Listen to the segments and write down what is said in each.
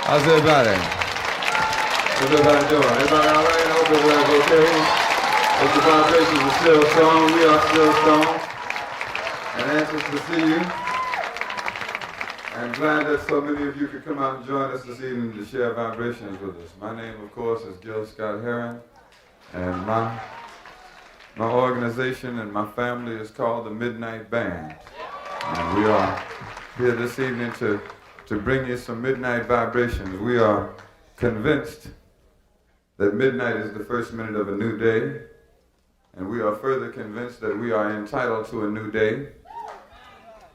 How's everybody? How's everybody doing? Everybody all right? I hope everybody's okay. Hope the vibrations are still strong. We are still strong. And anxious to see you. I'm glad that so many of you could come out and join us this evening to share vibrations with us. My name, of course, is GIL SCOTT-HERON. And my organization and my family is called the Midnight Band. And we are here this evening to bring you some midnight vibrations. We are convinced that midnight is the first minute of a new day, and we are further convinced that we are entitled to a new day,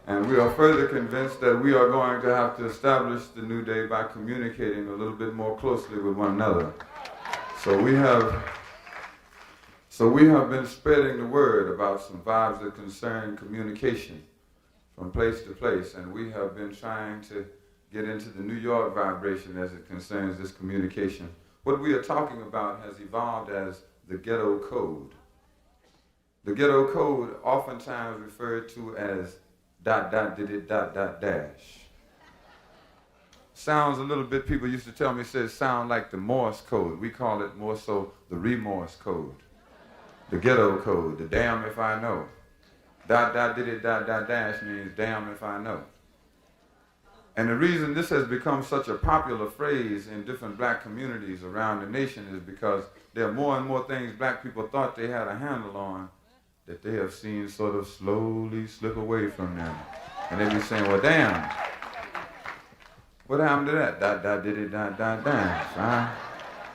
and we are further convinced that we are going to have to establish the new day by communicating a little bit more closely with one another. So we have been spreading the word about some vibes that concern communication from place to place, and we have been trying to get into the New York vibration as it concerns this communication. What we are talking about has evolved as the Ghetto Code. The Ghetto Code, oftentimes referred to as ... Sounds a little bit, people used to tell me, says sound like the Morse code. We call it more so the remorse code. The Ghetto Code, the damn if I know. ... means damn if I know. And the reason this has become such a popular phrase in different black communities around the nation is because there are more and more things black people thought they had a handle on that they have seen sort of slowly slip away from them. And they be saying, well, damn, what happened to that? ...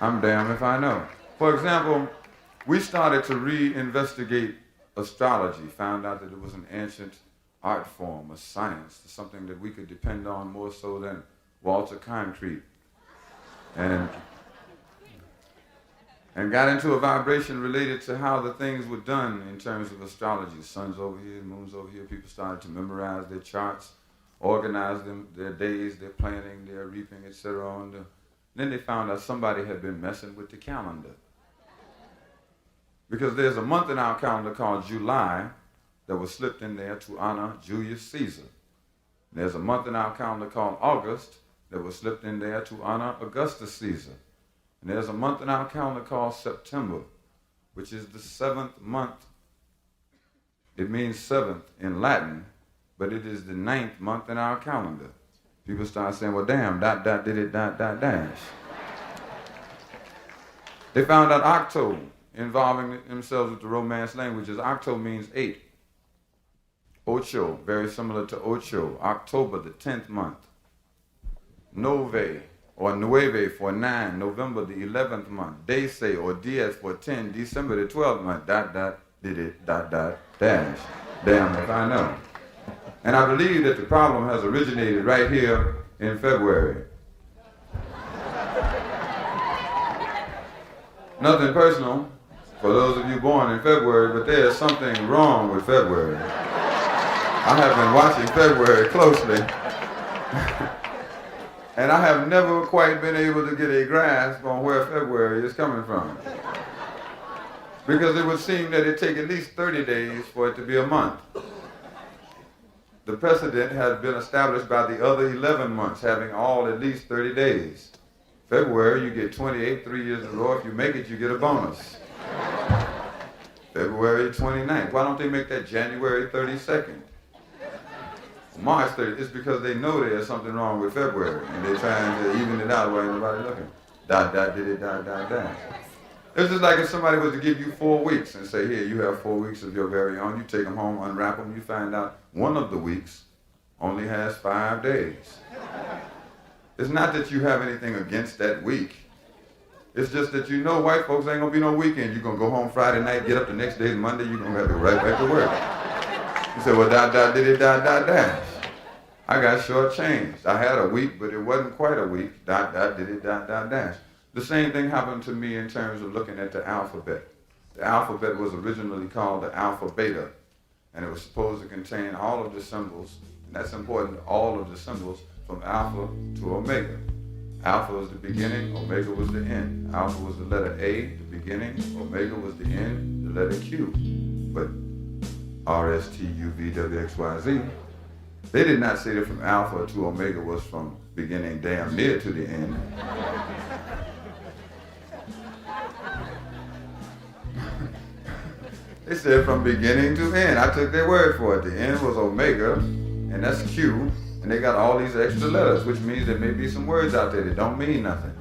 I'm damn if I know. For example, we started to reinvestigate astrology, found out that it was an ancient art form, a science, something that we could depend on more so than Walter Concrete. And got into a vibration related to how the things were done in terms of astrology. Sun's over here, moon's over here. People started to memorize their charts, organize them, their days, their planning, their reaping, etc. Then they found out somebody had been messing with the calendar. Because there's a month in our calendar called July that was slipped in there to honor Julius Caesar. There's a month in our calendar called August that was slipped in there to honor Augustus Caesar. And there's a month in our calendar called September, which is the 7th month. It means 7th in Latin, but it is the 9th month in our calendar. People start saying, well, damn, ... They found out Octo, involving themselves with the Romance languages. Octo means 8. Ocho, very similar to Ocho. October, the 10th month. Nove, or Nueve for 9. November, the 11th month. Dese, or Diez for 10. December, the 12th month. ... Dash. Damn if I know. And I believe that the problem has originated right here in February. Nothing personal for those of you born in February, but there is something wrong with February. I have been watching February closely, and I have never quite been able to get a grasp on where February is coming from. Because it would seem that it take at least 30 days for it to be a month. The precedent has been established by the other 11 months having all at least 30 days. February, you get 28, 3 years in a row. If you make it, you get a bonus. February 29th. Why don't they make that January 32nd? March 30th. It's because they know there's something wrong with February, and they're trying to even it out while nobody looking. ... It's just like if somebody was to give you 4 weeks and say, here, you have 4 weeks of your very own. You take them home, unwrap them, you find out one of the weeks only has 5 days. It's not that you have anything against that week. It's just that you know white folks ain't gonna be no weekend. You're gonna go home Friday night, get up the next day, Monday, you're gonna have to go right back to work. You say, well, ... I got shortchanged. I had a week, but it wasn't quite a week. ... The same thing happened to me in terms of looking at the alphabet. The alphabet was originally called the alpha beta, and it was supposed to contain all of the symbols, and that's important, all of the symbols from alpha to omega. Alpha was the beginning, omega was the end. Alpha was the letter A, the beginning, omega was the end, the letter Q. But R, S, T, U, V, W, X, Y, Z They did not say that from Alpha to Omega was from beginning damn near to the end. They said from beginning to end. I took their word for it. The end was Omega, and that's Q, and they got all these extra letters, which means there may be some words out there that don't mean nothing.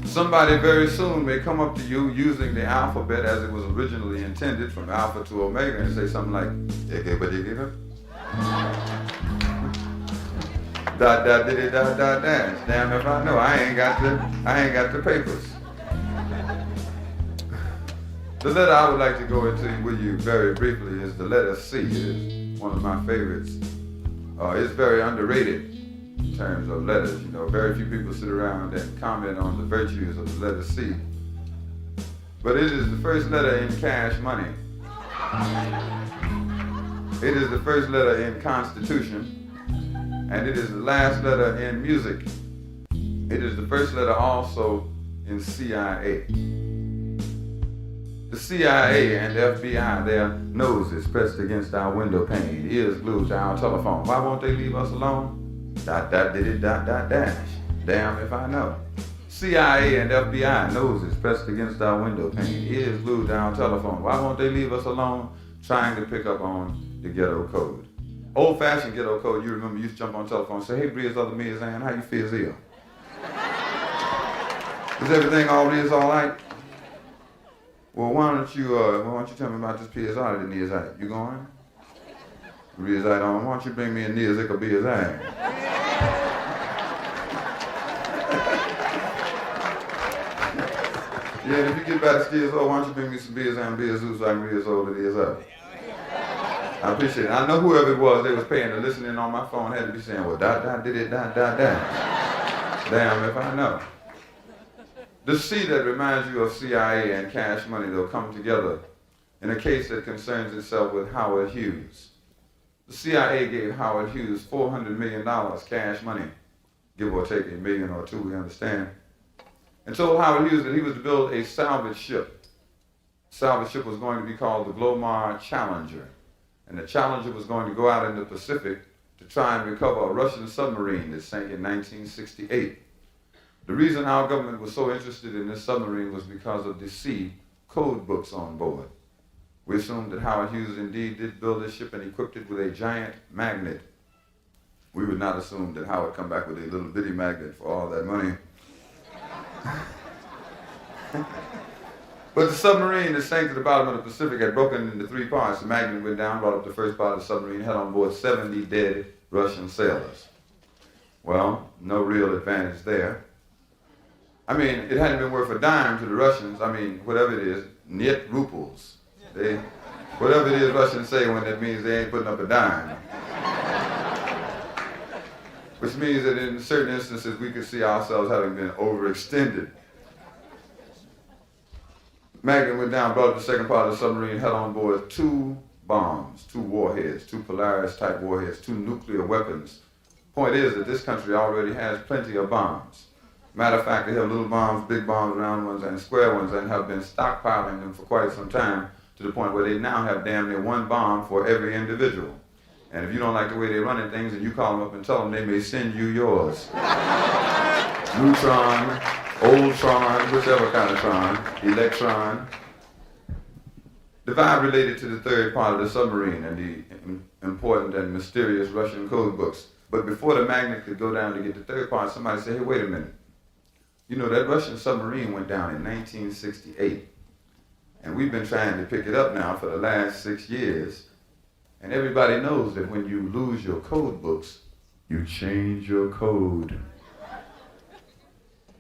Somebody very soon may come up to you using the alphabet as it was originally intended, from Alpha to Omega, and say something like, dot dot diddy dot dot dash. Damn if I know. I ain't got the papers. The letter I would like to go into with you very briefly is the letter C. It is one of my favorites. It's very underrated in terms of letters. You know, very few people sit around and comment on the virtues of the letter C. But it is the first letter in cash money. It is the first letter in Constitution. And it is the last letter in music. It is the first letter also in CIA. The CIA and the FBI, their noses pressed against our window pane, ears glued to our telephone. Why won't they leave us alone? Dot dot diddy dot dot dash. Damn if I know. CIA and FBI noses pressed against our window pane, ears glued to our telephone. Why won't they leave us alone? Trying to pick up on the ghetto code. Old-fashioned ghetto code, you remember, you used to jump on telephone and say, hey, Breeze, other me is Ann, how you feel, Zia? Is everything all right? Well, why don't you tell me about this PSI that needs out? You going? Breeze out on, why don't you bring me a near Zika BSI? Yeah, if you get back to Steers, why don't you bring me some beers and beers so I can read as old it is up. I appreciate it. I know whoever it was they was paying to listen in on my phone had to be saying, well, dot, dot, did it, dot, dot, dot. Damn if I know. The C that reminds you of CIA and cash money, they'll come together in a case that concerns itself with Howard Hughes. The CIA gave Howard Hughes $400 million cash money, give or take $1 million or $2 million, we understand, and told Howard Hughes that he was to build a salvage ship. The salvage ship was going to be called the Glomar Challenger. And the Challenger was going to go out in the Pacific to try and recover a Russian submarine that sank in 1968. The reason our government was so interested in this submarine was because of the C code books on board. We assumed that Howard Hughes indeed did build this ship and equipped it with a giant magnet. We would not assume that Howard come back with a little bitty magnet for all that money. But the submarine that sank to the bottom of the Pacific had broken into 3 parts. The magnet went down, brought up the first part of the submarine, had on board 70 dead Russian sailors. Well, no real advantage there. I mean, it hadn't been worth a dime to the Russians. I mean, whatever it is, net ruples. Whatever it is Russians say when it means they ain't putting up a dime. Which means that in certain instances we could see ourselves having been overextended. Magnet went down, brought up the second part of the submarine, had on board 2 bombs, 2 warheads, 2 Polaris-type warheads, 2 nuclear weapons. Point is that this country already has plenty of bombs. Matter of fact, they have little bombs, big bombs, round ones, and square ones, and have been stockpiling them for quite some time, to the point where they now have damn near 1 bomb for every individual. And if you don't like the way they're running things, and you call them up and tell them, they may send you yours. Neutron, old Tron, whichever kind of Tron, electron. The vibe related to the third part of the submarine and the important and mysterious Russian code books. But before the magnet could go down to get the third part, somebody said, hey, wait a minute. You know, that Russian submarine went down in 1968. And we've been trying to pick it up now for the last 6 years. And everybody knows that when you lose your code books, you change your code.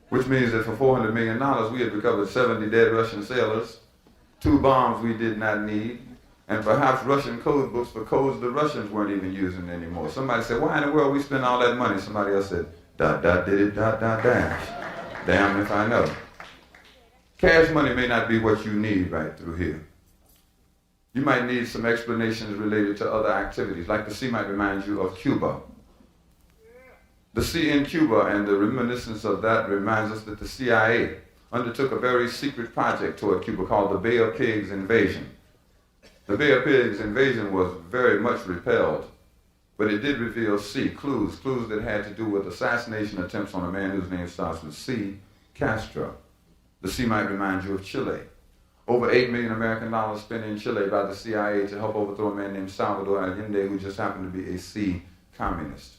Which means that for $400 million, we had recovered 70 dead Russian sailors, 2 bombs we did not need, and perhaps Russian code books for codes the Russians weren't even using anymore. Somebody said, why in the world we spend all that money? Somebody else said, dot, dot, did it, dot, dot, dash. Damn if I know. Cash money may not be what you need right through here. You might need some explanations related to other activities, like the C might remind you of Cuba. The C in Cuba and the reminiscence of that reminds us that the CIA undertook a very secret project toward Cuba called the Bay of Pigs invasion. The Bay of Pigs invasion was very much repelled, but it did reveal C, clues that had to do with assassination attempts on a man whose name starts with C, Castro. The C might remind you of Chile. Over $8 million American spent in Chile by the CIA to help overthrow a man named Salvador Allende, who just happened to be a C communist.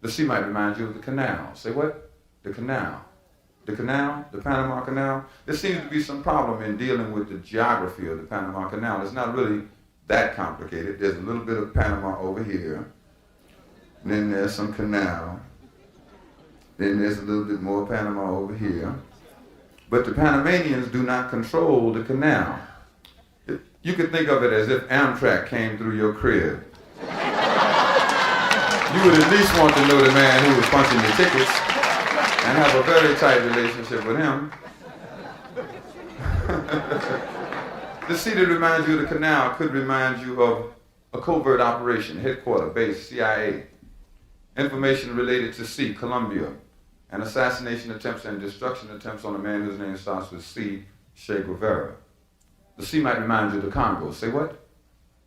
The C might remind you of the canal. Say what? The canal. The canal, the Panama Canal. There seems to be some problem in dealing with the geography of the Panama Canal. It's not really that complicated. There's a little bit of Panama over here. Then there's some canal. Then there's a little bit more Panama over here. But the Panamanians do not control the canal. You could think of it as if Amtrak came through your crib. You would at least want to know the man who was punching your tickets and have a very tight relationship with him. The C that reminds you of the canal could remind you of a covert operation, headquarter, base, CIA. Information related to C, Colombia, and assassination attempts and destruction attempts on a man whose name starts with C, Che Guevara. The C might remind you of the Congo. Say what?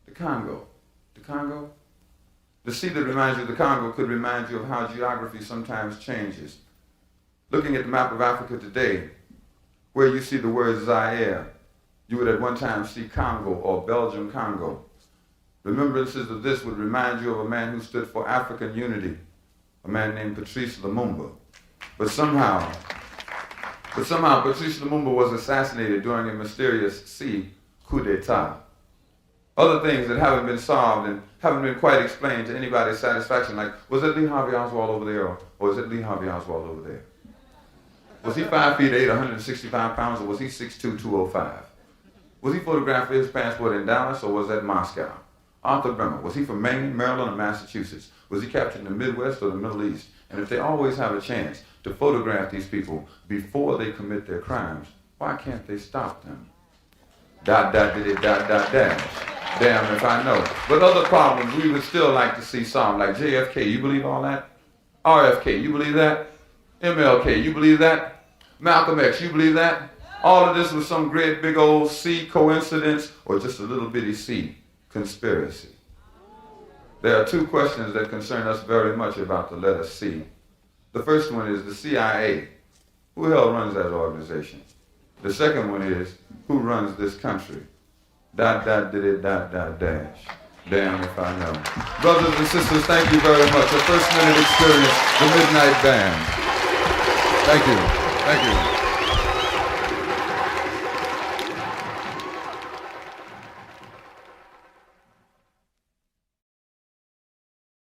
The Congo. The Congo? The C that reminds you of the Congo could remind you of how geography sometimes changes. Looking at the map of Africa today, where you see the word Zaire, you would at one time see Congo or Belgium Congo. Remembrances of this would remind you of a man who stood for African unity, a man named Patrice Lumumba. But somehow Patrice Lumumba was assassinated during a mysterious C coup d'etat. Other things that haven't been solved and haven't been quite explained to anybody's satisfaction, like, was it Lee Harvey Oswald over there, or is it Lee Harvey Oswald over there? Was he 5'8", 165 pounds, or was he 6'2", 205? Was he photographed with his passport in Dallas, or was that Moscow? Arthur Bremer, was he from Maine, Maryland, or Massachusetts? Was he captured in the Midwest or the Middle East? And if they always have a chance to photograph these people before they commit their crimes, why can't they stop them? ... dash. Damn if I know. But other problems we would still like to see solved, like JFK, you believe all that? RFK, you believe that? MLK, you believe that? Malcolm X, you believe that? All of this was some great big old C coincidence or just a little bitty C conspiracy. There are two questions that concern us very much about the letter C. The first one is the CIA. Who the hell runs that organization? The second one is, who runs this country? ... dash. Damn if I know. Brothers and sisters, thank you very much. The First Minute Experience, the Midnight Band. Thank you. Thank you.